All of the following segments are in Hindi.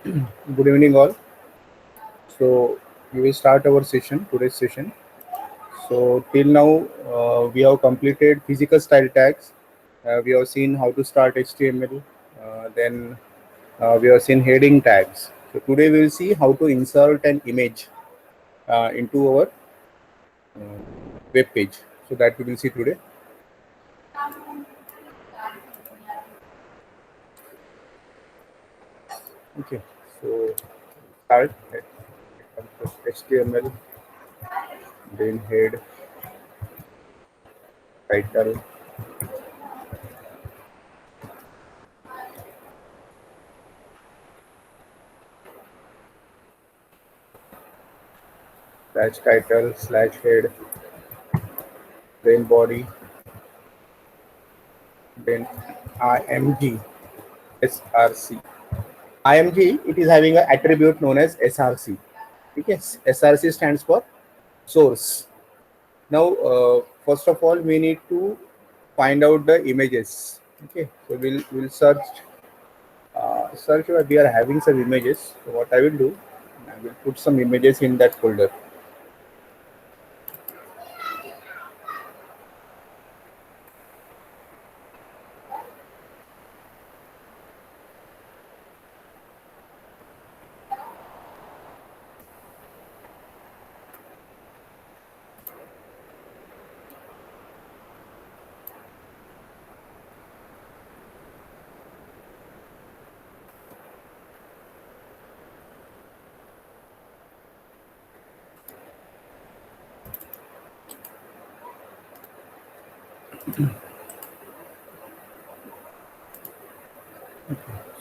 Good evening, all. So we will start our session, today's session. So till now, we have completed physical style tags. We have seen how to start HTML. Then we have seen heading tags. So today we will see how to insert an image into our web page. So that we will see today. Okay. So start HTML, then head, title, slash title, slash head, then body, then IMG, SRC. IMG, it is having an attribute known as SRC. Okay, SRC stands for source. Now, first of all, we need to find out the images. Okay, so we'll search where we are having some images. So what I will do, I will put some images in that folder.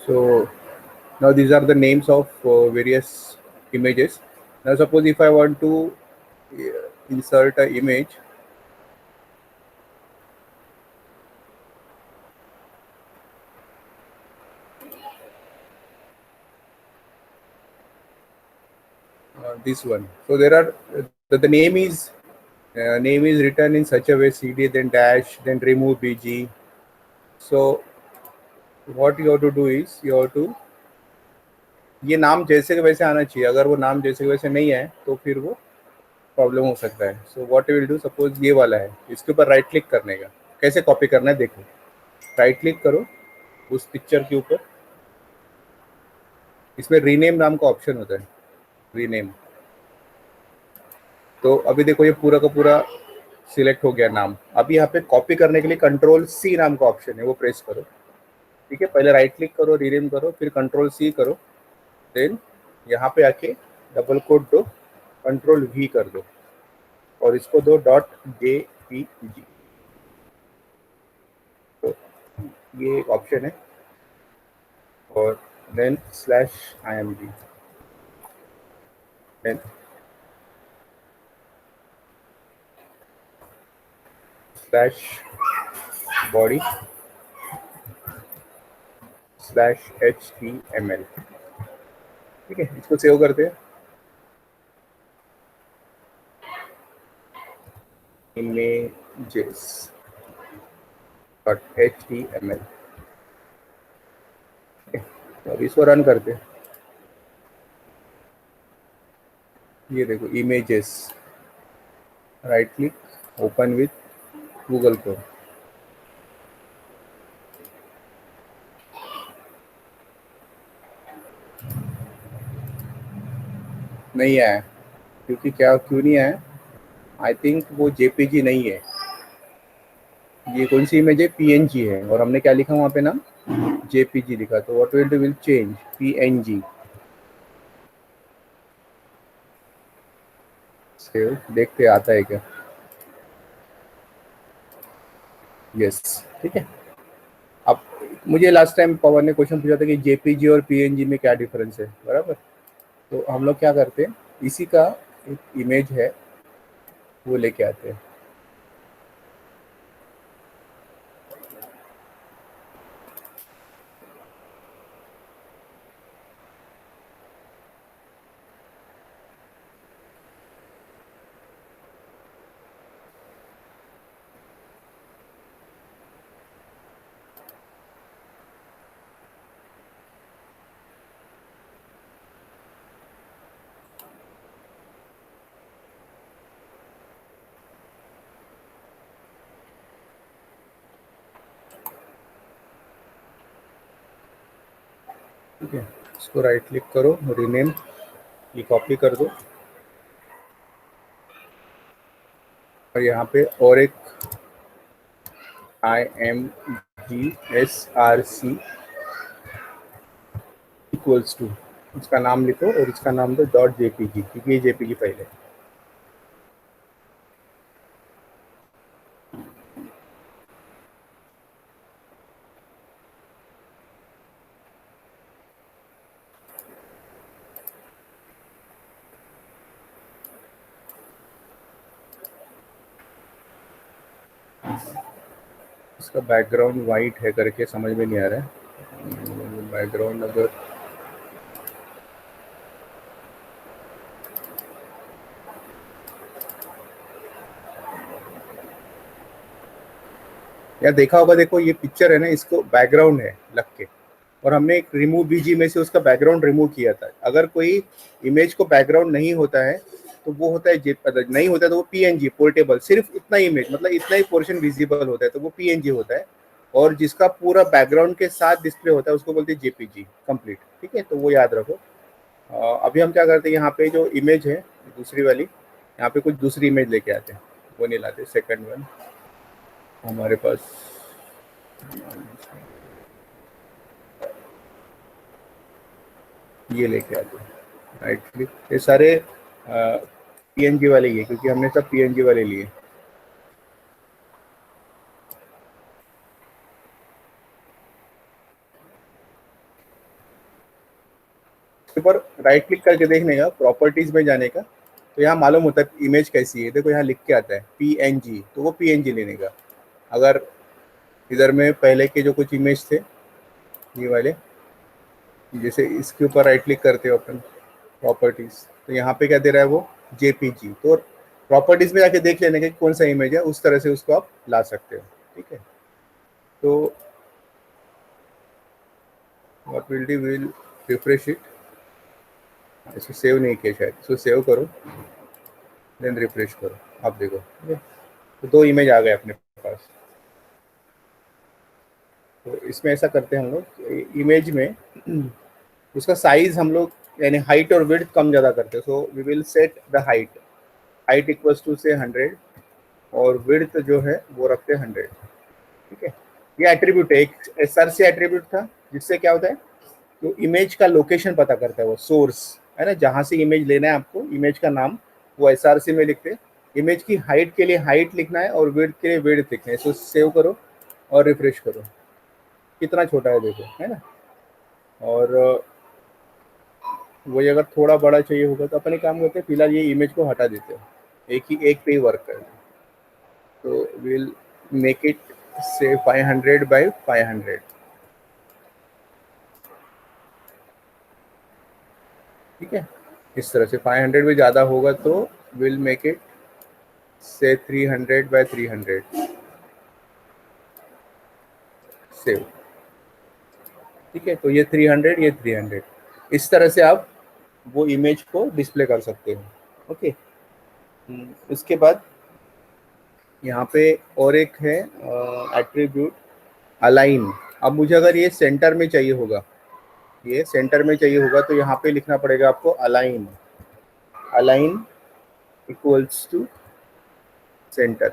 So now these are the names of various images. Now suppose if I want to insert an image, this one. So there are the name is written in such a way, CD, then dash, then remove BG. So what you have to do is you have to ये नाम जैसे के वैसे आना चाहिए. अगर वो नाम जैसे के वैसे नहीं है तो फिर वो प्रॉब्लम हो सकता है. So what you will do, suppose ये वाला है, इसके ऊपर राइट क्लिक करने का. कैसे कॉपी करना है देखो. राइट क्लिक करो उस पिक्चर के ऊपर. इसमें रीनेम नाम का ऑप्शन होता है, रीनेम. तो अभी देखो ये पूरा का पूरा सिलेक्ट हो गया नाम. अभी यहाँ पे कॉपी करने के लिए कंट्रोल सी नाम का ऑप्शन है, वो प्रेस करो. ठीक है, पहले राइट क्लिक करो, रीनेम करो, फिर कंट्रोल सी करो, देन यहाँ पे आके डबल कोट दो, कंट्रोल वी कर दो और इसको दो .jpg. तो ये एक ऑप्शन है. और then slash img, then slash body slash html. ठीक है, इसको सेव करते हैं. images.html. तो अब इसको रन करते हैं. ये देखो images, right click, open with Google Chrome. नहीं आया, क्योंकि क्यों नहीं आया? आई थिंक वो जेपीजी नहीं है. ये कौन सी इमेज है? पीएनजी है. और हमने क्या लिखा वहाँ पे नाम? जेपीजी लिखा. तो what will do, will change PNG. Save, देखते आता है क्या. यस, ठीक है. अब मुझे लास्ट टाइम पवन ने क्वेश्चन पूछा था कि जेपीजी और पीएनजी में क्या डिफरेंस है, बराबर. तो हम लोग क्या करते हैं, इसी का एक इमेज है वो लेके आते हैं. ठीक है, इसको राइट क्लिक करो, रीनेम, ये कॉपी कर दो और यहाँ पे और एक IMGSRC इक्वल्स टू, इसका नाम लिखो और इसका नाम दो .jpg, क्योंकि ये जेपीजी फाइल है। इसका बैकग्राउंड वाइट है करके समझ में नहीं आ रहा है। बैकग्राउंड अगर या देखा होगा, देखो ये पिक्चर है ना, इसको बैकग्राउंड है लग के, और हमने एक रिमूव बीजी में से उसका बैकग्राउंड रिमूव किया था। अगर कोई इमेज को बैकग्राउंड नहीं होता है तो वो होता है नहीं होता है तो वो पीएनजी पोर्टेबल, सिर्फ इतना इमेज, मतलब इतना ही पोर्शन विजिबल होता है तो वो पीएनजी होता है। और जिसका पूरा बैकग्राउंड के साथ डिस्प्ले होता है उसको बोलते हैं जेपीजी कंप्लीट। ठीक है, तो वो याद रखो। अभी हम क्या करते हैं, यहाँ पे जो इमेज है दूसरी वाली, यहाँ पे कुछ दूसरी इमेज लेके आते हैं, वो नहीं लाते। सेकंड वन हमारे पास ये लेके आते हैं, राइट क्लिक, ये सारे पीएनजी वाले ही है क्योंकि हमने सब पीएनजी वाले लिए। इसके ऊपर राइट क्लिक करके देखने का, प्रॉपर्टीज में जाने का, तो यहाँ मालूम होता है इमेज कैसी है। देखो यहाँ लिख के आता है पीएनजी, तो वो पीएनजी लेने का। अगर इधर में पहले के जो कुछ इमेज थे ये वाले, जैसे इसके ऊपर राइट क्लिक करते हो अपन प्रॉपर्टीज, तो यहाँ पे क्या दे रहा है वो जेपीजी, तो प्रॉपर्टीज में जाके देख लेने का कौन सा इमेज है, उस तरह से उसको आप ला सकते हो। ठीक है, तो what will do, will refresh it. इसको सेव नहीं किया शायद, इसको सेव करो देन रिफ्रेश करो, आप देखो। ठीक है, तो दो इमेज आ गए अपने पास। तो इसमें ऐसा करते हैं हम लोग, इमेज में उसका साइज हम लोग यानी हाइट और विड्थ कम ज़्यादा करते हैं। So we will set the height, height equals to say 100 और विड्थ जो है वो रखते हैं 100। ठीक है, ये एट्रीब्यूट है, एक एसआरसी एट्रीब्यूट था जिससे क्या होता है, तो इमेज का लोकेशन पता करता है, वो सोर्स है ना, जहाँ से इमेज लेना है आपको, इमेज का नाम वो एसआरसी में लिखते हैं। इमेज की हाइट के लिए हाइट लिखना है और विड्थ के लिए विड्थ लिखना है। इसको सेव करो और रिफ्रेश करो, कितना छोटा है देखो, है ना। और वही अगर थोड़ा बड़ा चाहिए होगा तो अपन एक काम करते हैं, फिलहाल ये इमेज को हटा देते हैं, एक पे ही वर्क करते हैं। तो विल मेक इट से 500 बाय 500। ठीक है, इस तरह से 500 भी ज़्यादा होगा तो विल मेक इट से 300 बाय 300। सेव। ठीक है, तो ये 300, ये 300, इस तरह से आप वो इमेज को डिस्प्ले कर सकते हो। ओके, उसके बाद यहाँ पे और एक है एट्रीब्यूट अलाइन। अब मुझे अगर ये सेंटर में चाहिए होगा, ये सेंटर में चाहिए होगा तो यहाँ पे लिखना पड़ेगा आपको align, align equals to centre.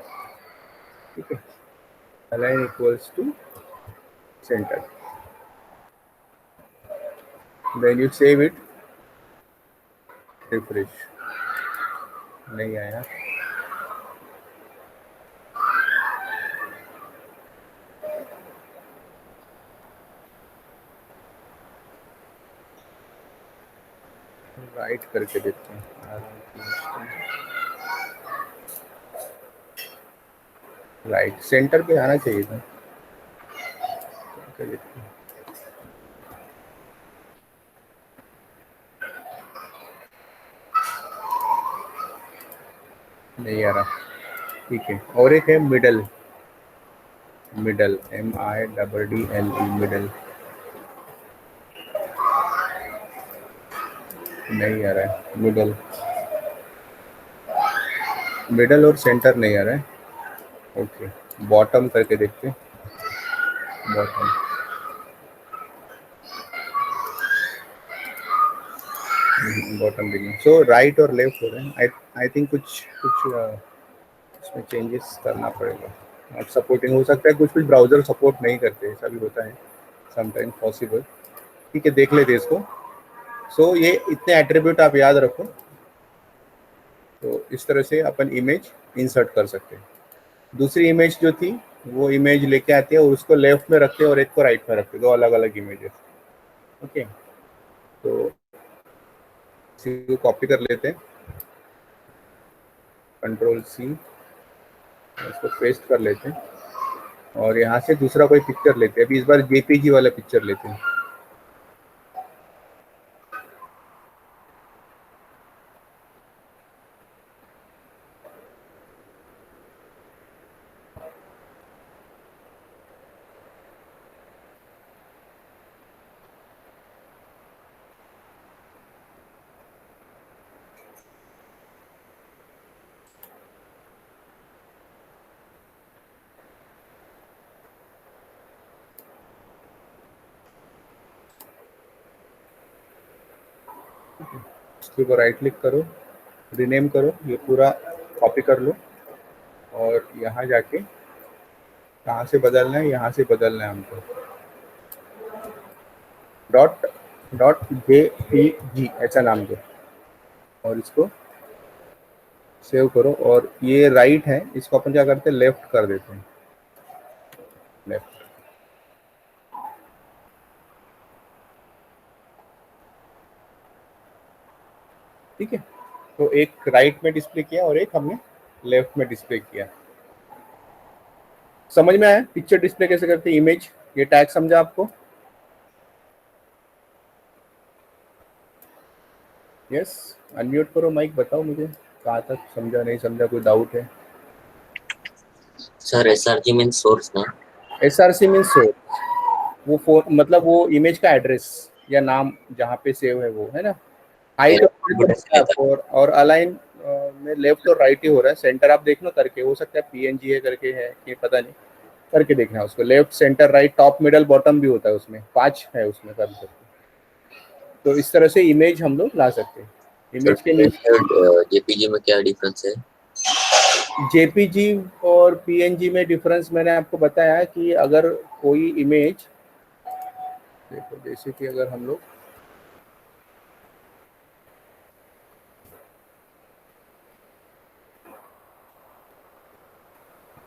ठीक है, align equals to centre, then you save it, refresh. नहीं आया, राइट करके देखते हैं, राइट सेंटर पे आना चाहिए था। करके देखते हैं। नहीं आ रहा। ठीक है, और एक है मिडल, मिडल MIDDLE मिडल, नहीं आ रहा है मिडल, मिडल और सेंटर नहीं आ रहा है। ओके, बॉटम करके देखते हैं, बॉटम, बॉटम बिगिन. सो राइट और लेफ्ट हो रहे हैं. आई थिंक कुछ इसमें चेंजेस करना पड़ेगा. नॉट सपोर्टिंग हो सकता है, कुछ ब्राउजर सपोर्ट नहीं करते, ऐसा भी होता है समटाइम पॉसिबल. ठीक है, देख लेते इसको. सो ये इतने एट्रीब्यूट आप याद रखो. तो इस तरह से अपन इमेज इंसर्ट कर सकते हैं. दूसरी इमेज जो थी वो इमेज लेके आते हैं और उसको लेफ्ट में रखते हैं और एक को राइट में रखते हैं, दो अलग अलग इमेजेस. ओके, तो इसी को कॉपी कर लेते हैं, कंट्रोल सी, इसको पेस्ट कर लेते हैं और यहाँ से दूसरा कोई पिक्चर लेते हैं. अभी इस बार जेपीजी वाला पिक्चर लेते हैं. इसके ऊपर राइट क्लिक करो, रीनेम करो, ये पूरा कॉपी कर लो और यहाँ जाके कहाँ से बदलना है, यहाँ से बदलना है हमको. डॉट डॉट जेपीजी ऐसा नाम दो और इसको सेव करो. और ये राइट है, इसको अपन क्या करते हैं, लेफ्ट कर देते हैं. लेफ्ट. ठीक है, तो एक राइट में डिस्प्ले किया और एक हमने लेफ्ट में डिस्प्ले किया. समझ में आया पिक्चर डिस्प्ले कैसे करते हैं, इमेज, ये टैग समझा आपको? यस, अनम्यूट करो माइक, बताओ मुझे कहाँ तक समझा, नहीं समझा, कोई डाउट है? सर एसआरजी मीन सोर्स ना? एसआरसी मीन सोर्स, वो फोन मतलब वो इमेज का एड्रेस या नाम जहाँ पे सेव है वो, है ना. हाइट और अलाइन में लेफ्ट और राइट ही हो रहा है. सेंटर आप देखना करके, हो सकता है पीएनजी है करके है कि पता नहीं, करके देखना उसको. Left, centre, right, top, middle, bottom भी होता है उसमें, 5 है उसमें कर सकते. तो इस तरह से इमेज हम लोग ला सकते हैं. इमेज के जेपीजी में क्या डिफरेंस है? जेपीजी और पीएनजी में डिफरेंस मैंने आपको बताया कि अगर कोई इमेज देखो, जैसे कि अगर हम लोग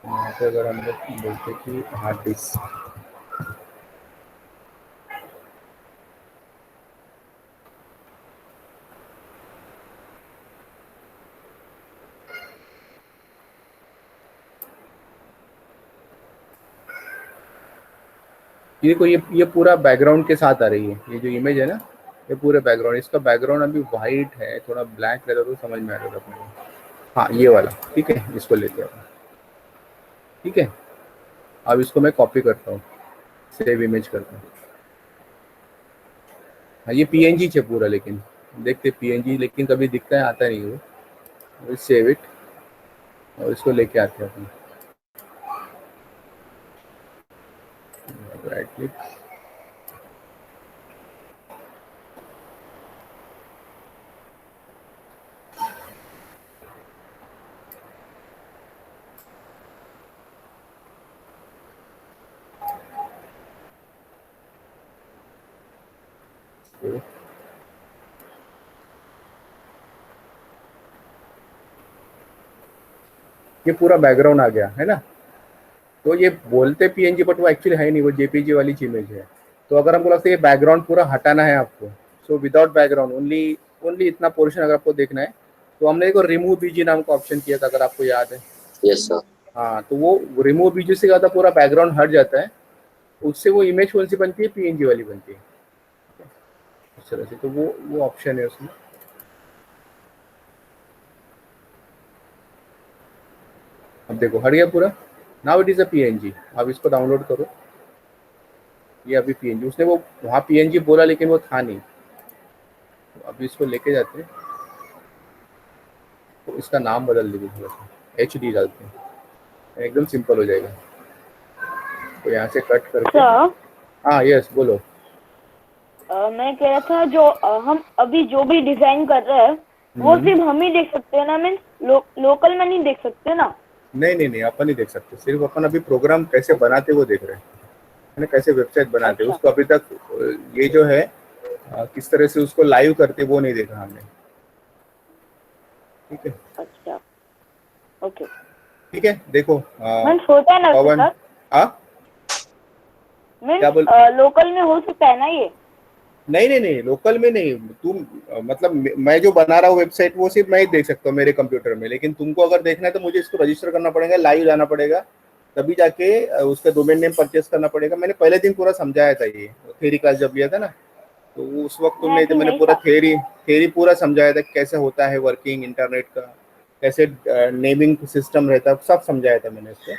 यहाँ पे अगर हम लोग बोलते कि हार्ड डिस्क, ये देखो, ये पूरा बैकग्राउंड के साथ आ रही है. ये जो इमेज है ना, ये पूरे बैकग्राउंड, इसका बैकग्राउंड अभी वाइट है, थोड़ा ब्लैक रहता तो समझ में आ रहा था अपने को. हाँ, ये वाला. ठीक है, इसको लेते हैं. ठीक है, अब इसको मैं कॉपी करता हूँ, सेव इमेज करता हूँ. हाँ, ये पीएनजी है पूरा, लेकिन देखते पीएनजी, लेकिन कभी दिखता है, आता नहीं वो. सेव इट और इसको लेके आते हैं अपन. राइट क्लिक, ये पूरा बैकग्राउंड आ गया है ना. तो ये बोलते पीएनजी बट वो एक्चुअली है नहीं, वो जेपीजी वाली इमेज है. तो अगर हमको लगता है ये बैकग्राउंड पूरा हटाना है आपको, so without background only, only इतना पोर्शन अगर आपको देखना है, तो हमने एक रिमूव बीजी नाम का ऑप्शन किया था, अगर आपको याद है. Yes sir. हाँ, तो वो रिमूव बीजी से ज़्यादा पूरा बैकग्राउंड हट जाता है, उससे वो इमेज कौन सी बनती है, पीएनजी वाली बनती है. इस तरह से, तो वो ऑप्शन है उसमें. अब देखो हट गया पूरा. Now it is a PNG. अब इसको डाउनलोड करो. ये अभी पीएनजी, उसने वो वहाँ पीएनजी बोला लेकिन वो था नहीं. तो अभी इसको लेके जाते हैं, तो इसका नाम बदल दीजिए थोड़ा सा, एचडी डालते हैं, एकदम सिंपल हो जाएगा. तो यहाँ से कट करके. हाँ यस, बोलो. मैं कह रहा था जो हम अभी जो भी डिजाइन कर रहे हैं वो सिर्फ हम ही देख सकते हैं ना, मीन्स लोकल में नहीं देख सकते ना? नहीं नहीं नहीं, अपन नहीं देख सकते, सिर्फ अपन अभी प्रोग्राम कैसे बनाते वो देख रहे हैं, है ना, कैसे वेबसाइट बनाते हैं अच्छा। उसको अभी तक ये जो है किस तरह से उसको लाइव करते वो नहीं देखा हमने। ठीक है, अच्छा, ओके। ठीक है, देखो मीन्स होता है ना उसके पवन, साथ? हाँ क्या बोल, मीन्स लोकल में हो सकता है ना ये? नहीं नहीं नहीं, लोकल में नहीं, तुम मतलब मैं जो बना रहा हूँ वेबसाइट वो सिर्फ मैं ही देख सकता हूँ मेरे कंप्यूटर में, लेकिन तुमको अगर देखना है तो मुझे इसको रजिस्टर करना पड़ेगा, लाइव जाना पड़ेगा, तभी जाके उसका डोमेन नेम परचेस करना पड़ेगा। मैंने पहले दिन पूरा समझाया था, ये थ्योरी क्लास जब लिया था ना, तो उस वक्त तुम नहीं थे, नहीं, मैंने नहीं पूरा था। थ्योरी पूरा समझाया था कि कैसे होता है वर्किंग इंटरनेट का, कैसे नेमिंग सिस्टम रहता है, सब समझाया था मैंने इसको।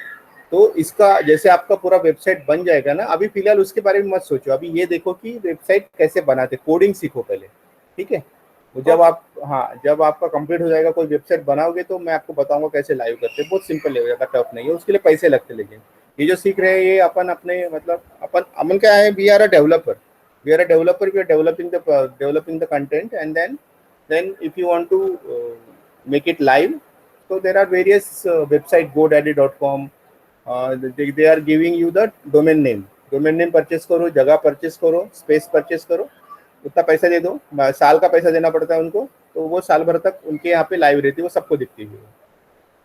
तो इसका जैसे आपका पूरा वेबसाइट बन जाएगा ना, अभी फिलहाल उसके बारे में मत सोचो, अभी ये देखो कि वेबसाइट कैसे बनाते, कोडिंग सीखो पहले, ठीक है। वो जब ओके। आप, हाँ जब आपका कंप्लीट हो जाएगा कोई वेबसाइट बनाओगे तो मैं आपको बताऊंगा कैसे लाइव करते हैं, बहुत सिंपल है, ज़्यादा टफ नहीं है, उसके लिए पैसे लगते, लेकिन ये जो सीख रहे हैं ये अपन अपने मतलब अपन क्या है, we are a developer, we are a developer, we are developing the content, and then if you want to make it live, so there are various website godaddy.com, they are giving you the domain name purchase करो, जगह परचेस करो, स्पेस परचेस करो, उतना पैसा दे दो, साल का पैसा देना पड़ता है उनको, तो वो साल भर तक उनके यहाँ पे लाइव रहती है, वो सबको दिखती है।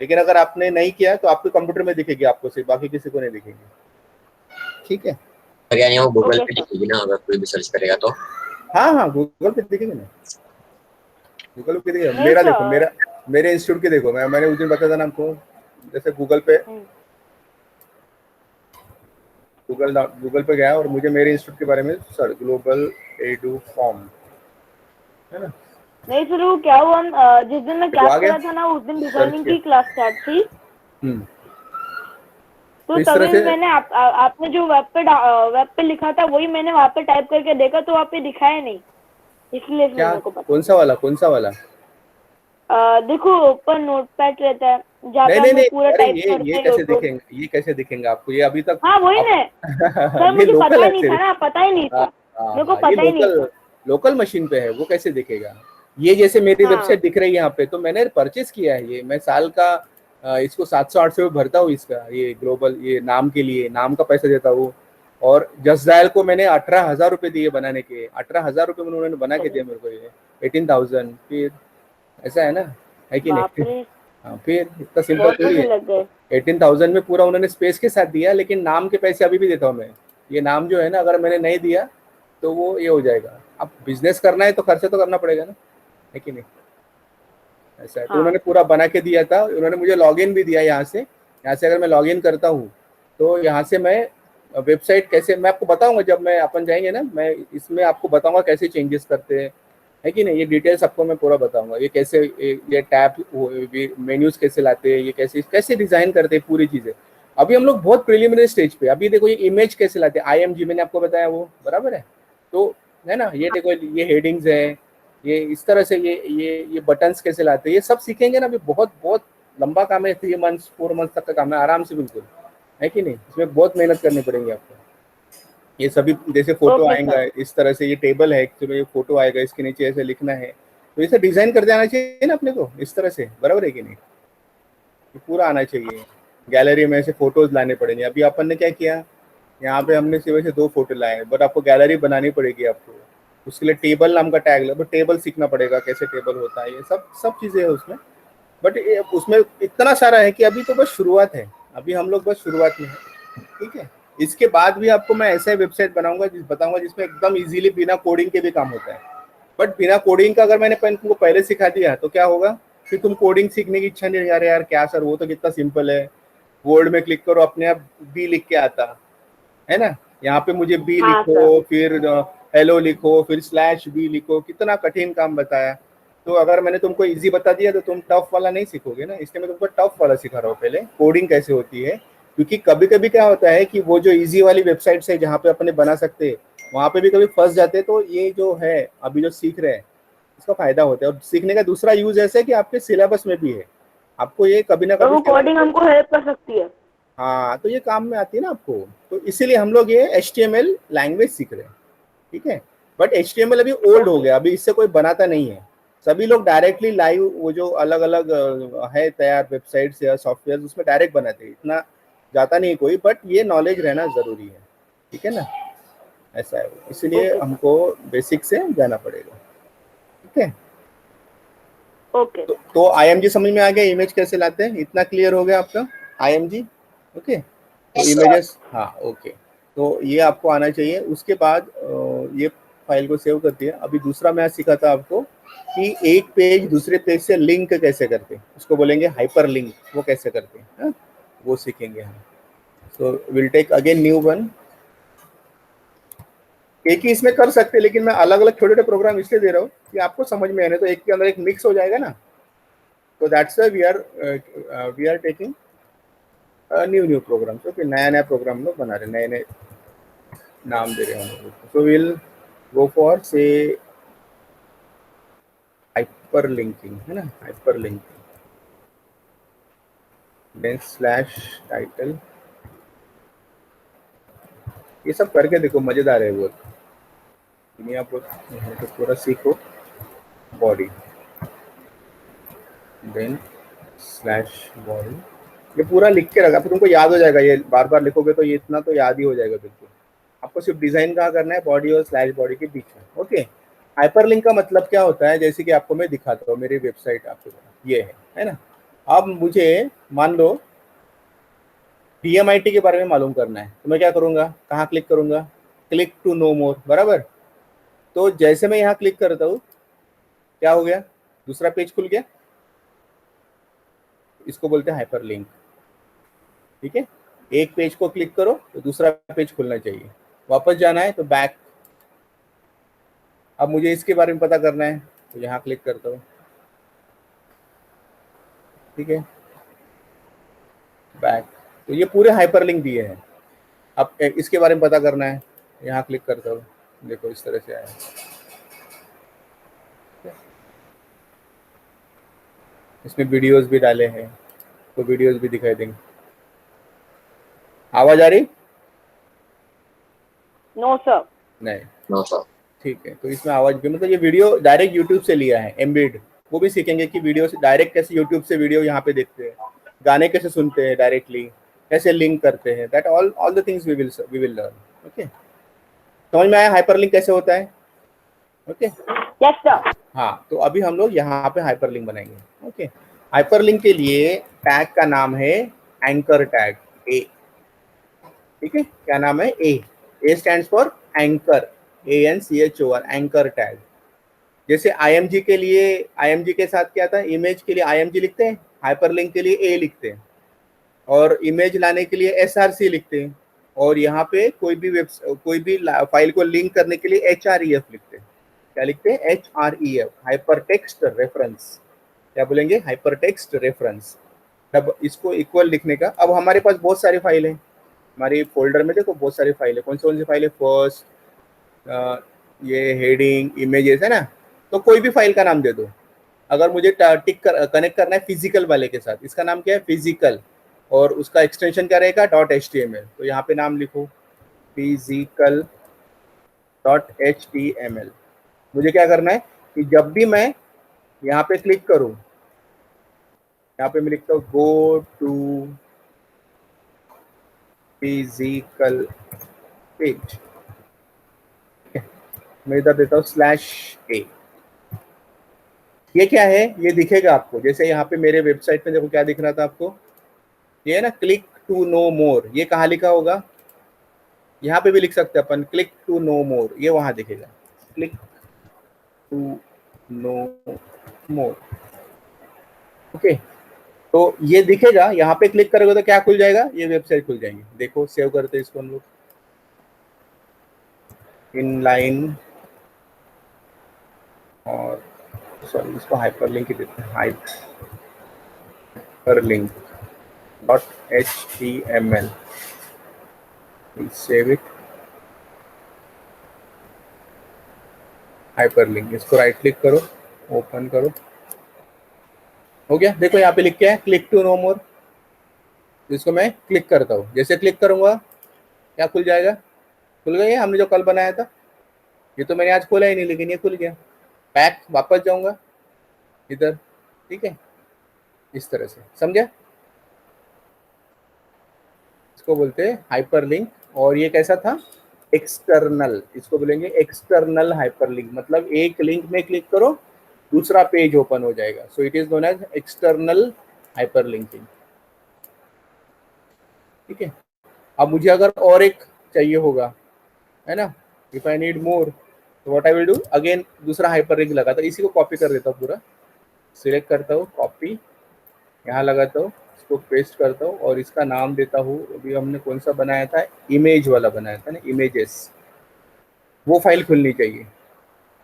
लेकिन अगर आपने नहीं किया तो आपके कंप्यूटर में दिखेगी आपको सिर्फ, बाकी किसी को नहीं दिखेगी। ठीक है, क्या नहीं, वो गूगल ओके पे सर। दिखेगी ना अगर कोई भी सर्च करेगा तो? हाँ हाँ गूगल पे दिखेगी ना, गूगल पे दिखेगा। नहीं मेरा देखो, सर। मेरे इंस्टीट्यूट की देखो, मैंने उस दिन बताया था ना आपको, जैसे गूगल पे गया और मुझे मेरे इंस्टीट्यूट के बारे में सर ग्लोबल एडू फॉर्म, है ना, नहीं सर, वो क्या हुआ, जिस दिन मैं देखो क्लास आ कर गया, रहा था ना उस दिन सर्च डिजाइनिंग किया। की क्लास स्टार्ट थी, तो तो इस तरह तभी से, मैंने आपने जो वेब पे लिखा था वही मैंने वहाँ पे टाइप करके देखा, तो वहाँ पे दिखाया नहीं, इसलिए फिर क्या मेरे को पता कौन चला। सा वाला? देखो ऊपर नोटपैड रहता है जहाँ पे नहीं हम नहीं लोग नहीं, पूरा अरे टाइप करते ये हैं कैसे लोगो। दिखेंगे, ये कैसे दिखेंगे आपको, ये अभी तक हाँ वही आप ना सर, ये मुझे पता लोकल ही है नहीं था सिर्फ, ना, पता ही नहीं हाँ था, मेरे को हाँ, ये पता ही नहीं था। लोकल मशीन पे है, वो कैसे दिखेगा? ये जैसे मेरी हाँ वेबसाइट दिख रही है यहाँ पे, तो मैंने परचेस किया है ये, मैं साल का इसको 700-800 भरता हूँ इसका, ये ग्लोबल, ये नाम के लिए नाम का पैसा देता हूँ। और जस्ट डायल को मैंने 18,000 रुपये दिए बनाने के, 18,000 रुपये उन्होंने बना के दिया मेरे को, ये 18,000, फिर ऐसा है ना, है कि बाप नहीं? रे, हाँ, फिर इतना सिंपल बहुत थोड़ी पैसे है। लग गए। 18,000 में पूरा उन्होंने स्पेस के साथ दिया, लेकिन नाम के पैसे अभी भी देता हूँ मैं। ये नाम जो है ना, अगर मैंने नहीं दिया तो वो ये हो जाएगा। अब बिजनेस करना है तो खर्चा तो करना पड़ेगा ना, है कि नहीं? ऐसा है, तो हाँ उन्होंने पूरा बना के दिया था, उन्होंने मुझे लॉगिन भी दिया यहाँ से अगर मैं लॉगिन करता हूँ तो यहाँ से मैं वेबसाइट कैसे, मैं आपको बताऊंगा जब मैं अपन जाएंगे ना, मैं इसमें आपको बताऊंगा कैसे चेंजेस करते हैं, है कि नहीं? ये डिटेल्स आपको मैं पूरा बताऊंगा, ये कैसे ये टैब मेन्यूज कैसे लाते हैं, ये कैसे कैसे डिजाइन करते हैं, पूरी चीजें। अभी हम लोग बहुत प्रिलिमिनरी स्टेज पे, अभी देखो ये इमेज कैसे लाते हैं, IMG मैंने आपको बताया वो बराबर है, तो है ना, ये देखो ये हेडिंग्स है, ये इस तरह से ये बटन्स कैसे लाते हैं, ये सब सीखेंगे ना, अभी बहुत बहुत लंबा काम है, 3 मंथ्स 4 मंथ्स तक का काम है आराम से, बिल्कुल, है कि नहीं? इसमें बहुत मेहनत करनी पड़ेगी आपको। ये सभी जैसे फोटो ओके आएगा सर। इस तरह से, ये टेबल है एक्चुअली, ये फोटो आएगा, इसके नीचे ऐसे लिखना है, तो इसे डिजाइन करते आना चाहिए ना अपने को इस तरह से, बराबर है कि नहीं? ये पूरा आना चाहिए। गैलरी में से फोटोज लाने पड़ेंगे, अभी अपन ने क्या किया, यहाँ पे हमने सिर्फ से 2 फोटो लाए, बट आपको गैलरी बनानी पड़ेगी आपको, उसके लिए टेबल नाम का टैग लगा, टेबल सीखना पड़ेगा कैसे टेबल होता है, ये सब चीजें है उसमें। बट उसमें इतना सारा है कि अभी तो बस शुरुआत है, अभी हम लोग बस शुरुआत में है, ठीक है। इसके बाद भी आपको मैं ऐसा वेबसाइट बताऊंगा जिसमें एकदम इजीली बिना कोडिंग के भी काम होता है। बट बिना कोडिंग का अगर मैंने तुमको पहले सिखा दिया तो क्या होगा, फिर तुम कोडिंग सीखने की इच्छा नहीं, अरे यार क्या सर वो तो कितना सिंपल है, वर्ड में क्लिक करो अपने आप बी लिख के आता है ना, यहाँ पे मुझे बी हाँ सर। लिखो, फिर हेलो लिखो, फिर स्लैश बी लिखो, कितना कठिन काम बताया। तो अगर मैंने तुमको इजी बता दिया तो तुम टफ वाला नहीं सीखोगे ना, इसलिए मैं तुमको टफ वाला सिखा रहा हूँ, पहले कोडिंग कैसे होती है। क्योंकि कभी कभी क्या होता है कि वो जो इजी वाली वेबसाइट्स है जहाँ पे अपने बना सकते हैं, वहाँ पे भी कभी फंस जाते हैं, तो ये जो है अभी जो सीख रहे हैं इसका फायदा होता है। और सीखने का दूसरा यूज ऐसा है कि आपके सिलेबस में भी है, आपको ये कभी ना और कभी वो कोडिंग हमको हेल्प कर सकती है। हाँ, तो ये काम में आती है ना आपको, तो इसीलिए हम लोग ये HTML लैंग्वेज सीख रहे हैं, ठीक है। बट HTML अभी ओल्ड हो गया, अभी इससे कोई बनाता नहीं है। सभी लोग डायरेक्टली लाइव वो जो अलग अलग है तैयार वेबसाइट्स या सॉफ्टवेयर उसमें डायरेक्ट बनाते हैं, इतना जाता नहीं कोई, बट ये नॉलेज रहना जरूरी है, ठीक है ना, ऐसा है, इसलिए Okay. हमको बेसिक से जाना पड़ेगा, ठीक है। ओके तो IMG समझ में आ गया, इमेज कैसे लाते हैं, इतना क्लियर हो गया आपका IMG, ओके। तो Yes, sir. इमेजेस, हाँ ओके, तो ये आपको आना चाहिए। उसके बाद ये फाइल को सेव करती है। अभी दूसरा मैं सिखाता आपको कि एक पेज दूसरे पेज से लिंक कैसे करते हैं, उसको बोलेंगे हाइपर लिंक, वो कैसे करते हैं, हाँ? वो सीखेंगे हम। So will take again new one. एक ही इसमें कर सकते हैं, लेकिन मैं अलग अलग छोटे छोटे प्रोग्राम इसलिए दे रहा हूँ कि आपको समझ में आने, तो एक के अंदर एक मिक्स हो जाएगा ना, तो that's why we are taking new program. तो नया नया प्रोग्राम लोग बना रहे, नए नए नाम दे रहे हैं। So will go for say hyper linking, है ना, hyper linking, then slash title, ये सब करके देखो, मजेदार है बहुत, आप तो पूरा सीखो। बॉडी, देन स्लैश बॉडी, ये पूरा लिख के रखा, फिर तुमको याद हो जाएगा, ये बार बार लिखोगे तो ये इतना तो याद ही हो जाएगा बिल्कुल। आपको सिर्फ डिजाइन कहाँ करना है, बॉडी और स्लैश बॉडी के बीच में, ओके। हाइपरलिंक का मतलब क्या होता है, जैसे कि आपको मैं दिखाता हूँ, मेरी वेबसाइट आपको ये है ना। अब मुझे मान लो DMIT के बारे में मालूम करना है, तो मैं क्या करूँगा, कहाँ क्लिक करूँगा, क्लिक टू नो मोर, बराबर। तो जैसे मैं यहाँ क्लिक करता हूँ, क्या हो गया, दूसरा पेज खुल गया, इसको बोलते हैं हाइपरलिंक, ठीक है। एक पेज को क्लिक करो तो दूसरा पेज खुलना चाहिए, वापस जाना है तो बैक। अब मुझे इसके बारे में पता करना है तो यहाँ क्लिक करता हूँ, ठीक है, बैक। तो ये पूरे हाइपरलिंक दिए हैं। अब इसके बारे में पता करना है, यहाँ क्लिक करता हूँ, देखो इस तरह से आया। इसमें वीडियोस भी डाले हैं, तो वीडियोस भी दिखाई देंगे। आवाज आ रही? नो सर नहीं, No, sir. ठीक है। तो इसमें आवाज भी, मतलब ये वीडियो डायरेक्ट यूट्यूब से लिया है, एम्बेड। वो भी सीखेंगे कि वीडियो से डायरेक्ट कैसे यूट्यूब से वीडियो यहाँ पे देखते हैं, गाने कैसे सुनते हैं डायरेक्टली, कैसे लिंक करते हैं, that all the things we will learn, okay. समझ में आया हाइपरलिंक कैसे होता है, ओके। यस सर हाँ, तो अभी हम लोग यहाँ पे हाइपरलिंक बनाएंगे, ओके। हाइपरलिंक के लिए टैग का नाम है एंकर टैग, ए, ठीक है। क्या नाम है, ए stands for anchor, ANCHOR, anchor tag. जैसे IMG के लिए, IMG के साथ क्या था, इमेज के लिए IMG लिखते हैं, हाइपरलिंक के लिए A लिखते हैं, और इमेज लाने के लिए SRC लिखते हैं, और यहाँ पे कोई भी फाइल को लिंक करने के लिए HREF लिखते हैं। क्या लिखते हैं, HREF, हाइपर टेक्स्ट रेफरेंस। क्या बोलेंगे, हाइपर टेक्स्ट रेफरेंस। तब इसको इक्वल लिखने का, अब हमारे पास बहुत सारी फाइल है, हमारी फोल्डर में देखो बहुत सारी फाइल है। कौन सी फाइल है, फर्स्ट, ये हेडिंग, इमेजेस, है ना। तो कोई भी फाइल का नाम दे दो। अगर मुझे कनेक्ट करना है फिजिकल वाले के साथ, इसका नाम क्या है, फिजिकल, और उसका एक्सटेंशन क्या रहेगा, .html। तो यहाँ पे नाम लिखो फिजिकल .html। मुझे क्या करना है कि जब भी मैं यहाँ पे क्लिक करूँ, यहाँ पे मैं लिखता हूँ गो टू फिजिकल पेज, मैं इधर देता हूँ /a। ये क्या है, ये दिखेगा आपको, जैसे यहाँ पे मेरे वेबसाइट में देखो क्या दिख रहा था आपको, ये है ना, क्लिक टू नो मोर। ये कहाँ लिखा होगा, यहाँ पे भी लिख सकते हैं अपन, क्लिक टू नो मोर, ये वहां दिखेगा, click to know more, okay. तो ये दिखेगा, यहाँ पे क्लिक करोगे तो क्या खुल जाएगा, ये वेबसाइट खुल जाएंगी। देखो सेव करते हैं इसको हम लोग, इनलाइन, और सॉरी इसको हाइपरलिंक ही देते हैं, hyperlink .html, save it, hyperlink. इसको राइट क्लिक करो, ओपन करो, हो गया। देखो यहाँ पे लिख के है क्लिक टू नो मोर। इसको मैं क्लिक करता हूँ, जैसे क्लिक करूंगा क्या खुल जाएगा, खुल गया ये हमने जो कल बनाया था, ये तो मैंने आज खोला ही नहीं, लेकिन ये खुल गया। बैक वापस जाऊंगा इधर, ठीक है, इस तरह से, समझा? इसको बोलते हैं हाइपरलिंक। और ये कैसा था? एक्सटर्नल, इसको बोलेंगे एक्सटर्नल हाइपरलिंक। मतलब एक लिंक में क्लिक करो, दूसरा पेज ओपन हो जाएगा। So it is known as external hyperlinking, ठीक है। अब मुझे अगर और एक चाहिए होगा, है ना, इफ आई नीड मोर, तो what I will do, again दूसरा हाइपरलिंक लगाता हूँ। इसी को कॉपी कर देता हूँ, पूरा सिलेक्ट करता हूँ, कॉपी, यहाँ लगाता हूँ, इसको पेस्ट करता हूँ और इसका नाम देता हूँ। अभी हमने कौन सा बनाया था, इमेज वाला बनाया था ना, इमेजेस, वो फाइल खुलनी चाहिए।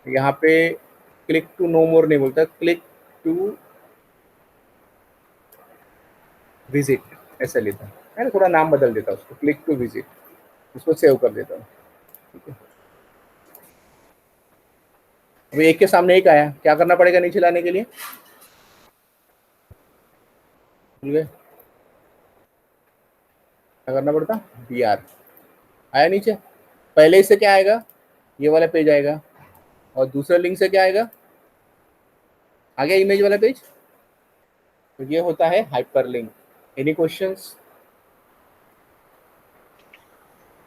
यहाँ पे क्लिक टू नो मोर नहीं बोलता, क्लिक टू विजिट ऐसा लेता है ना, थोड़ा नाम बदल देता हूँ उसको, क्लिक टू विजिट, उसको सेव कर देता हूँ, ठीक है। अभी एक के सामने एक आया, क्या करना पड़ेगा नीचे लाने के लिए? भूल गए क्या करना पड़ता? BR आया नीचे। पहले इससे क्या आएगा, ये वाला पेज आएगा, और दूसरे लिंक से क्या आएगा, आ गया इमेज वाला पेज। तो ये होता है hyperlink. Any questions?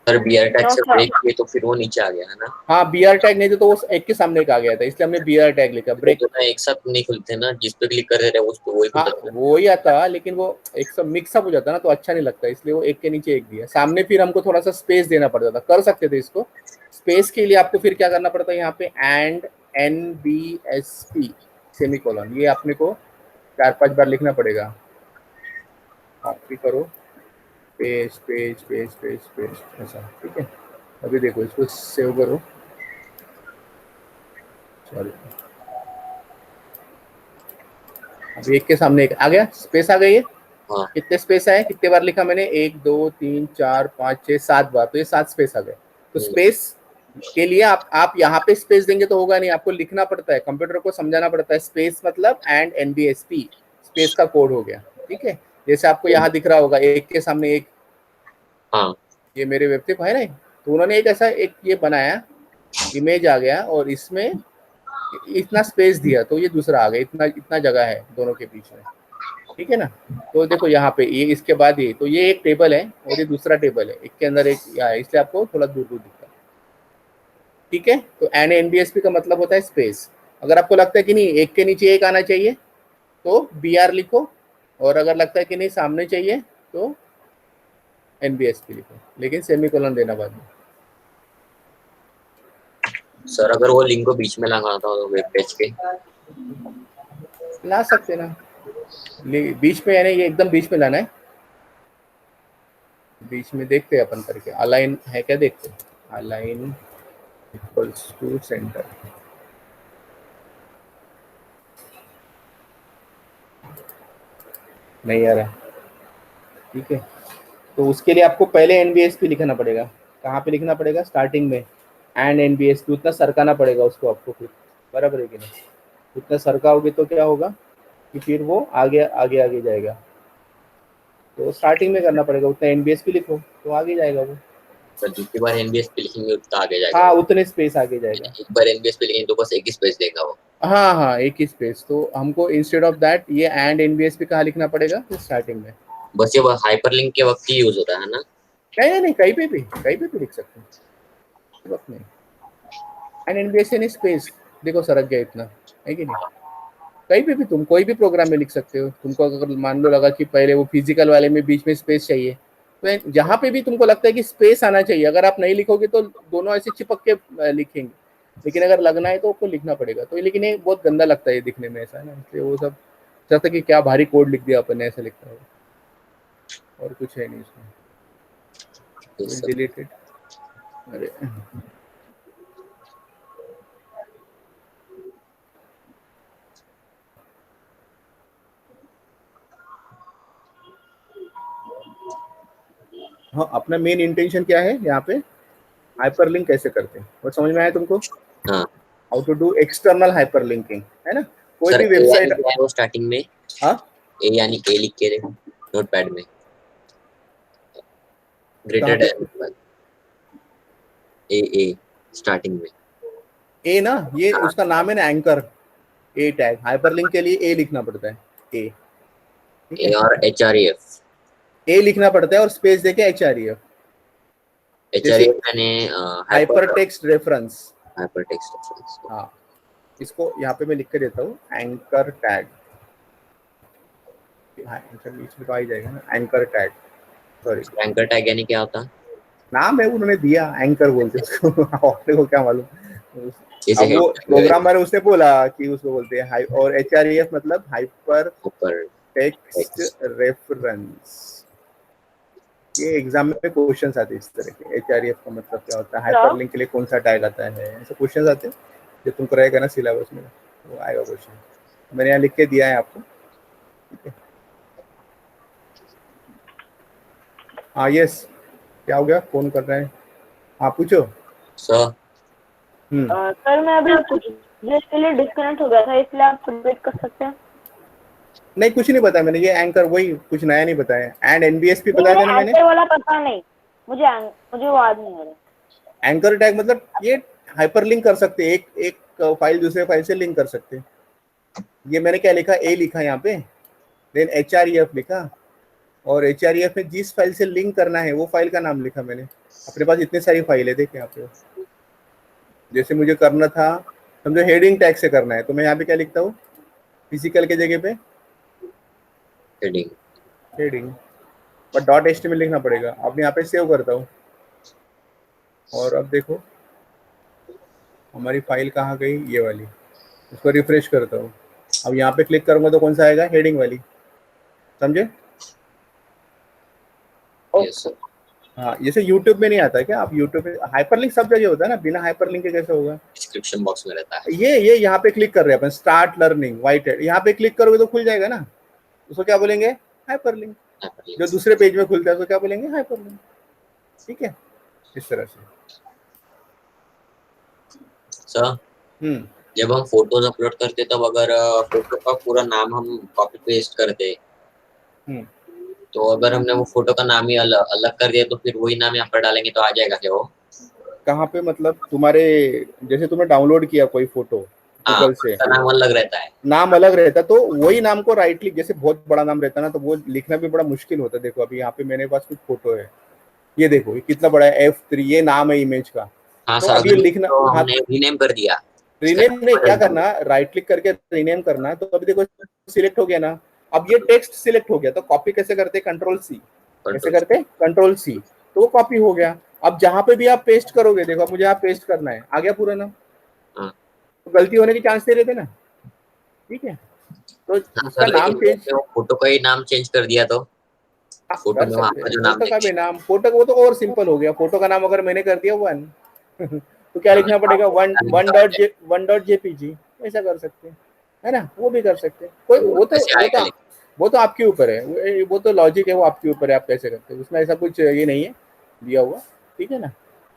Sir BR tag No, से sir. ब्रेक किए तो फिर वो नीचे आ गया है ना? हाँ, BR टैग नहीं तो वो एक के सामने एक आ गया था, इसलिए हमने BR टैग लिखा। वो ब्रेक, तो ना एक साथ नहीं खुलते ना, जिस पे क्लिक कर रहे थे उस पे वही हाँ खुलता था। वो ही आता, लेकिन वो एक सब मिक्सअप हो जाता ना, तो अच्छा नहीं लगता, इसलिए वो एक के नीचे एक दिया। सामने फिर हमको थोड़ा सा स्पेस देना पड़ता था, कर सकते थे इसको। स्पेस के लिए आपको फिर क्या करना पड़ता है, यहाँ पे एंड NBSP सेमीकोलन, ये आपने को 4-5 बार लिखना पड़ेगा। कॉपी करो, paste paste paste paste paste, ऐसा, ठीक है। अभी देखो, इसको सेव करो, सॉरी, अभी एक के सामने एक आ गया, स्पेस आ गई है। हाँ कितने स्पेस आए, कितने बार लिखा मैंने, 1 2 3 4 5 6 7 बार, तो ये 7 स्पेस आ गए। तो स्पेस के लिए आप यहाँ पे स्पेस देंगे तो होगा नहीं, आपको लिखना पड़ता है, कंप्यूटर को समझाना पड़ता है। स्पेस मतलब एंड NBSP, स्पेस का कोड हो गया, ठीक है। जैसे आपको यहाँ दिख रहा होगा, एक के सामने एक, हाँ ये मेरे वेबसाइट है ना, तो उन्होंने एक ऐसा एक ये बनाया, इमेज आ गया और इसमें इतना स्पेस दिया, तो ये दूसरा आ गया, इतना इतना जगह है दोनों के बीच में, ठीक है ना। तो देखो यहाँ पे ये, इसके बाद ये, तो ये एक टेबल है और ये दूसरा टेबल है, एक के अंदर एक यहाँ है, इसलिए आपको थोड़ा दूर दूर दिखता है, ठीक है। तो NBSP का मतलब होता है स्पेस। अगर आपको लगता है कि नहीं एक के नीचे एक आना चाहिए तो BR लिखो, और अगर लगता है कि नहीं सामने चाहिए तो NBSP लिखो, लेकिन सेमीकोलन देना बाद में। सर, अगर वो लिंक को बीच में लगाना था वेब पेज के, ला सकते ना, बीच में, यानी ये एकदम बीच में लाना है, बीच में देखते हैं अपन करके, अलाइन है क्या, देखते हैं, अलाइन इक्वल्स टू सेंटर, नहीं आ रहा, ठीक है। तो उसके लिए आपको पहले NBSP लिखना पड़ेगा। कहाँ पे लिखना पड़ेगा, स्टार्टिंग में, एंड NBSP उतना सरकाना पड़ेगा उसको आपको फिर, बराबर है कि नहीं। उतना सरकाओगे तो क्या होगा कि फिर वो आगे आगे आगे जाएगा, तो स्टार्टिंग में करना पड़ेगा, उतना NBSP लिखो तो आगे जाएगा वो। सर जितनी बार NBSP लिखेंगे उतना आगे जाएगा। हाँ, उतने स्पेस आगे जाएगा। एक बार NBSP लिखेंगे तो बस एक ही स्पेस देगा वो। हाँ हाँ, एक ही स्पेस, तो हमको इंस्टेड ऑफ दैट ये एंड NBSP कहाँ लिखना पड़ेगा, तो स्टार्टिंग में। बस ये हाइपरलिंक के वक्त ही यूज होता है ना? नहीं नहीं, कहीं पे भी लिख सकते हैं, कोई बात नहीं। एंड NBSP नहीं, स्पेस देखो सरक गया इतना, है कि नहीं। कहीं पे भी तुम कोई भी प्रोग्राम में लिख सकते हो। तुमको अगर मान लो लगा कि पहले वो फिजिकल वाले में बीच में स्पेस चाहिए, तो जहाँ पे भी तुमको लगता है कि स्पेस आना चाहिए, अगर आप नहीं लिखोगे तो दोनों ऐसे चिपक के लिखेंगे, लेकिन अगर लगना है तो आपको लिखना पड़ेगा। तो लेकिन ये बहुत गंदा लगता है दिखने में, ऐसा है ना, इसलिए वो सब चाहता कि क्या भारी कोड लिख दिया अपन ने, ऐसा लिखता है, और कुछ है नहीं इसमें, डिलीटेड। अरे हाँ, अपना मेन इंटेंशन क्या है यहाँ पे, हाइपरलिंक कैसे करते हैं, और समझ में आया तुमको? हाँ how to do external hyperlinking, है ना। कोई सर, भी ए यानी वेबसाइट, क्या है वो स्टार्टिंग में? हाँ, ए यानी ए लिख के नोटपैड में, कहाँ ग्रेटर पे, ए स्टार्टिंग में। ए ना, ये उसका नाम है ना एंकर, ए टैग। हाइपरलिंक के लिए ए लिखना पड़ता है, ए, ठीक ए है, और HREF। ए लिखना पड़ता है और स्पेस देके HREF, जैसे HREF मैंने hyper text reference. Hyper text reference. हाँ, इसको यहाँ पे मैं लिख के देता हूँ, एंकर टैग। हाँ, बीच में तो आ ही जाएगा ना, anchor tag, sorry. Anchor tag यानी क्या होता है? नाम है, उन्होंने दिया, एंकर बोलते हैं उसको। आपने को क्या मालूम। जैसे अब वो प्रोग्रामर उसने बोला कि उसको बोलते हैं और HREF मतलब हाइपर ऊपर टेक्स्ट रेफरेंस। ये एग्जाम में क्वेश्चन आते हैं इस तरह के, HREF का मतलब क्या होता है, हाइपरलिंक के लिए कौन सा टैग आता है, ऐसे क्वेश्चन आते हैं। जो तुमको रहेगा ना सिलेबस में, वो आएगा क्वेश्चन। मैंने यहाँ लिख के दिया है आपको, ठीक है। हाँ यस, क्या हो गया, फोन कर रहे हैं, हाँ पूछो। सर सर मैं अभी इसके लिए डिस्कनेक्ट हो गया था, इसलिए आप रिपीट कर सकते हैं? नहीं कुछ नहीं बताया मैंने, ये एंकर वही, कुछ नया नहीं बताया। एंड NBSP बताया था ना मैंने। एंकर वाला पता नहीं मुझे वो याद नहीं आ रहा। एंकर टैग मतलब ये हाइपरलिंक कर सकते हैं, एक फाइल दूसरे फाइल से लिंक कर सकते हैं। ये मैंने क्या लिखा, ए लिखा यहाँ पे, देन HREF लिखा, और HREF में जिस फाइल से लिंक करना है वो फाइल का नाम लिखा मैंने। अपने पास इतनी सारी फाइल है, देखिए यहाँ पे। जैसे मुझे करना था, समझो हेडिंग टैग से करना है, तो मैं यहाँ पे क्या लिखता हूँ, फिजिकल के जगह पे हेडिंग, बट .html लिखना पड़ेगा। अब यहाँ पे सेव करता हूँ, और अब देखो हमारी फाइल कहाँ गई, ये वाली। इसको रिफ्रेश करता हूँ, अब यहाँ पे क्लिक करूंगा तो कौन सा आएगा, हेडिंग वाली, समझे? हाँ, जैसे YouTube में नहीं आता है क्या, आप YouTube पे हाइपरलिंक सब जगह होता है ना, बिना हाइपरलिंक के कैसे होगा? डिस्क्रिप्शन बॉक्स में रहता है। ये यहाँ पे क्लिक कर रहे हैं अपन, स्टार्ट लर्निंग व्हाइट हेड, यहाँ पे क्लिक करोगे तो खुल जाएगा ना, उसको क्या बोलेंगे, हाइपरलिंक। जो दूसरे पेज में खुलता है उसको क्या बोलेंगे, हाइपरलिंक, ठीक है, इस तरह से। सर जब हम फोटोज अपलोड करते तब अगर फोटो का पूरा नाम हम कॉपी पेस्ट करते, तो अगर हमने वो फोटो का नाम ही अलग कर दिया तो फिर वही नाम यहाँ पर डालेंगे तो आ जाएगा क्या वो? कहाँ पे, मतलब तुम्हारे जैसे तुमने डाउनलोड किया कोई फोटो गूगल से, नाम अलग रहता है, नाम अलग रहता है, तो वही नाम को राइट क्लिक, जैसे बहुत बड़ा नाम रहता है ना, तो वो लिखना भी बड़ा मुश्किल होता है। देखो अभी यहाँ पे मेरे पास कुछ फोटो है, ये देखो ये कितना बड़ा है, F3, ये नाम है इमेज का। हाँ तो सर, अभी लिखना, तो हमने रीनेम कर दिया, रीनेम नहीं, क्या करना, राइट क्लिक करके रीनेम करना। तो अभी देखो सिलेक्ट हो गया ना, अब ये टेक्स्ट सिलेक्ट हो गया, तो कॉपी कैसे करते, कंट्रोल-C, कैसे करते, कंट्रोल-C, तो वो कॉपी हो गया। अब जहां पे भी आप पेस्ट करोगे, देखो अब मुझे यहाँ पेस्ट करना है, आ गया पूरा नाम, तो गलती होने की चांस नहीं रहते ना, ठीक है। तो उसका नाम चेंज, फोटो का ही नाम चेंज कर दिया तो फोटो कर में सकते आपका हैं, जो नाम फोटो का भी नाम, फोटो वो तो और सिंपल हो गया। फोटो का नाम अगर मैंने कर दिया 1 तो क्या लिखना पड़ेगा, 1.jpg, ऐसा कर सकते हैं, है ना, वो भी कर सकते हैं। कोई वो तो आपके ऊपर है, वो तो लॉजिक है, वो आपके ऊपर है, आप कैसे करते हैं, उसमें ऐसा कुछ ये नहीं है दिया हुआ, ठीक है ना।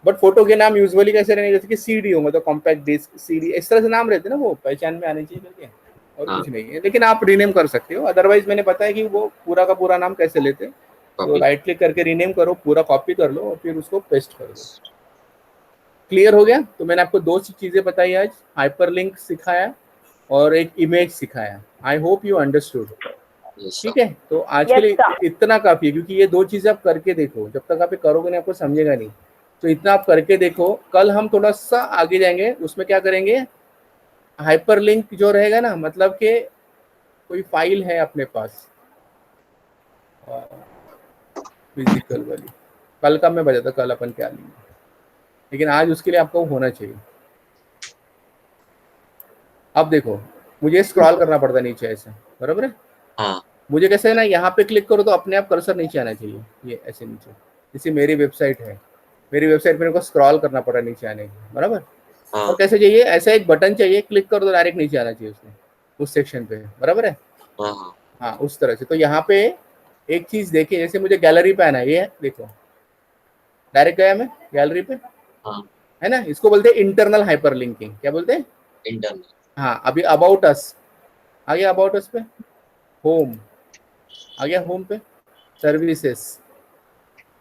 बट फोटो के नाम यूजुअली कैसे रहेंगे, जैसे कि CD होगा तो कॉम्पैक्ट डिस्क, CD, इस तरह से नाम रहते हैं ना, वो पहचान में आने चाहिए करके, और कुछ नहीं है। लेकिन आप रीनेम कर सकते हो, अदरवाइज मैंने बताया कि वो पूरा का पूरा नाम कैसे लेते हैं, तो राइट क्लिक करके रीनेम करो, पूरा कॉपी कर लो और फिर उसको पेस्ट कर दो। क्लियर हो गया? तो मैंने आपको 2 चीजें बताई आज, हाइपरलिंक सिखाया और एक इमेज सिखाया। आई होप यू अंडरस्टूड, ठीक है। तो आज के लिए इतना काफी है, क्योंकि ये 2 चीजें आप करके देखो, जब तक आप करोगे नहीं आपको समझेगा नहीं, तो इतना आप करके देखो। कल हम थोड़ा सा आगे जाएंगे, उसमें क्या करेंगे, हाइपरलिंक जो रहेगा ना, मतलब कि कोई फाइल है अपने पास फिजिकल वाली, कल का मैं बताता कल अपन क्या लेंगे, लेकिन आज उसके लिए आपको होना चाहिए। अब देखो मुझे स्क्रॉल करना पड़ता नीचे ऐसे, बराबर है, हाँ। मुझे कैसे है ना, यहाँ पे क्लिक करो तो अपने आप कर्सर नीचे आना चाहिए, ये ऐसे नीचे, जैसे मेरी वेबसाइट है, मेरी वेबसाइट मेरे को स्क्रॉल करना पड़ा नीचे आने के, बराबर। और कैसे चाहिए, ऐसा एक बटन चाहिए, क्लिक करो तो डायरेक्ट नीचे आना चाहिए उसमें, उस सेक्शन पे, बराबर है। हाँ उस तरह से। तो यहाँ पे एक चीज देखिए, जैसे मुझे गैलरी पे आना है, ये देखो डायरेक्ट गया मैं गैलरी पे, है ना, इसको बोलते हैं इंटरनल हाइपरलिंकिंग। क्या बोलते हैं, इंटरनल। हाँ, अभी अबाउट अस आ गया, अबाउट अस पे होम आ गया, होम पे सर्विसेज,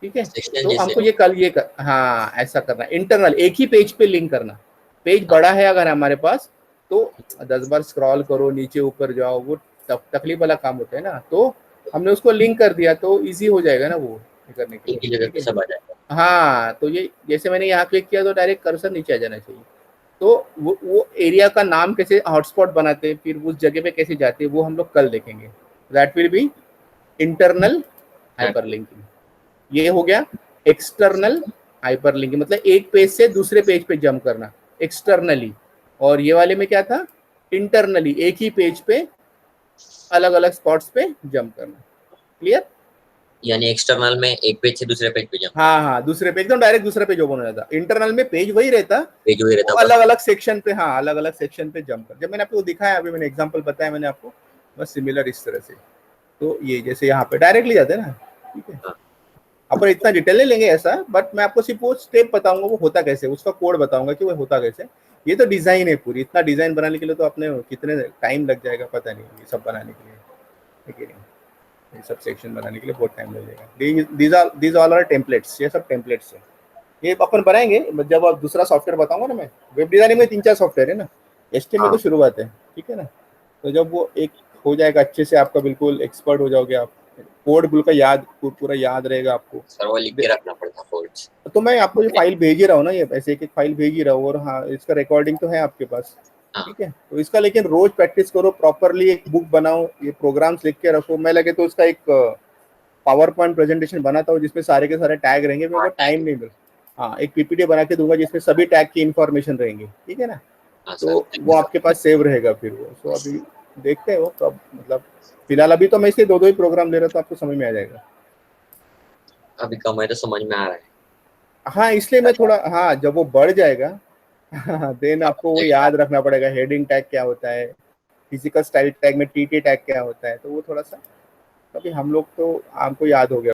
ठीक है। तो हमको ये कल हाँ ऐसा करना, इंटरनल एक ही पेज पे लिंक करना, पेज बड़ा है अगर हमारे पास तो 10 बार स्क्रॉल करो, नीचे ऊपर जाओ, वो तकलीफ वाला काम होता है ना। तो हमने उसको लिंक कर दिया तो इजी हो जाएगा ना वो ये करने के एक ही लिए, जगह ठीक पे है। सब आ जाएगा। हाँ, तो ये जैसे मैंने यहाँ क्लिक किया तो डायरेक्ट कर्सर नीचे आ जाना चाहिए। तो वो एरिया का नाम कैसे हॉटस्पॉट बनाते हैं, फिर उस जगह पे कैसे जाते हैं, वो हम लोग कल देखेंगे। That will be internal hyperlinking. ये हो गया एक्सटर्नल हाइपरलिंकिंग, मतलब एक पेज से दूसरे पेज पे जंप करना एक्सटर्नली। और ये वाले में क्या था, इंटरनली, एक ही पेज पे अलग अलग स्पॉट्स पे जंप करना। क्लियर? यानी एक्सटर्नल में एक पेज से दूसरे पेज पे जंप, हाँ हाँ, दूसरे पेज एकदम डायरेक्ट दूसरा पेज ओपन हो जाता। इंटरनल में पेज वही रहता, पेज वही रहता, अलग अलग सेक्शन पे, हाँ अलग अलग सेक्शन पे जंप कर। जब मैंने आपको दिखाया, अभी मैंने एग्जांपल बताया मैंने आपको, बस सिमिलर इस तरह से। तो ये जैसे यहाँ पे डायरेक्टली जाते हैं ना, ठीक है। हाँ। अपन इतना डिटेल नहीं लेंगे ऐसा, बट मैं आपको सिर्फ वो स्टेप बताऊंगा, वो होता कैसे, उसका कोड बताऊंगा कि वो होता कैसे। ये तो डिजाइन है पूरी, इतना डिजाइन बनाने के लिए तो अपने कितने टाइम लग जाएगा पता नहीं, ये सब बनाने के लिए, ठीक है। ये सब सेक्शन बनाने के लिए बहुत टाइम लग जाएगा। दीज ऑल आर टेम्पलेट्स, ये सब टेम्पलेट्स है। ये अपन बनाएंगे जब आप दूसरा सॉफ्टवेयर बताऊंगा ना मैं। वेब डिजाइनिंग में 3-4 सॉफ्टवेयर है ना, HTML तो शुरुआत है, ठीक है ना। तो जब वो एक हो जाएगा अच्छे से, आपका बिल्कुल एक्सपर्ट हो जाओगे आप, कोड बिल्कुल याद, पूरा याद रहेगा आपको। सर्वर लिख के रखना पड़ता कोड्स। तो मैं आपको ये फाइल भेज ही रहा हूँ ना, ये ऐसे एक एक फाइल भेज ही रहा हूँ, और हाँ इसका रिकॉर्डिंग तो है आपके पास, ठीक है। तो इसका लेकिन रोज प्रैक्टिस करो प्रॉपरली, एक बुक बनाओ, ये प्रोग्राम्स लिख के रखो। मैं लगे तो उसका एक पावर पॉइंट प्रेजेंटेशन बनाता हूँ जिसमें सारे के सारे टैग रहेंगे, मेरे को टाइम नहीं मिल। हाँ, एक PPT बना के दूंगा जिसमें सभी टैग की इंफॉर्मेशन रहेंगी, ठीक है ना। तो वो आपके पास सेव रहेगा फिर वो। तो अभी देखते हैं वो कब, मतलब फिलहाल अभी तो मैं इसलिए 2-2 ही प्रोग्राम ले रहा, तो आपको समझ में आ जाएगा। अभी कम है तो समझ में आ रहा है। हाँ, इसलिए मैं थोड़ा, हाँ जब वो बढ़ जाएगा देन आपको वो याद रखना पड़ेगा, हेडिंग टैग क्या होता है, फिजिकल स्टाइल टैग में TT टैग क्या होता है। तो वो थोड़ा सा, अभी हम लोग तो आपको याद हो गया।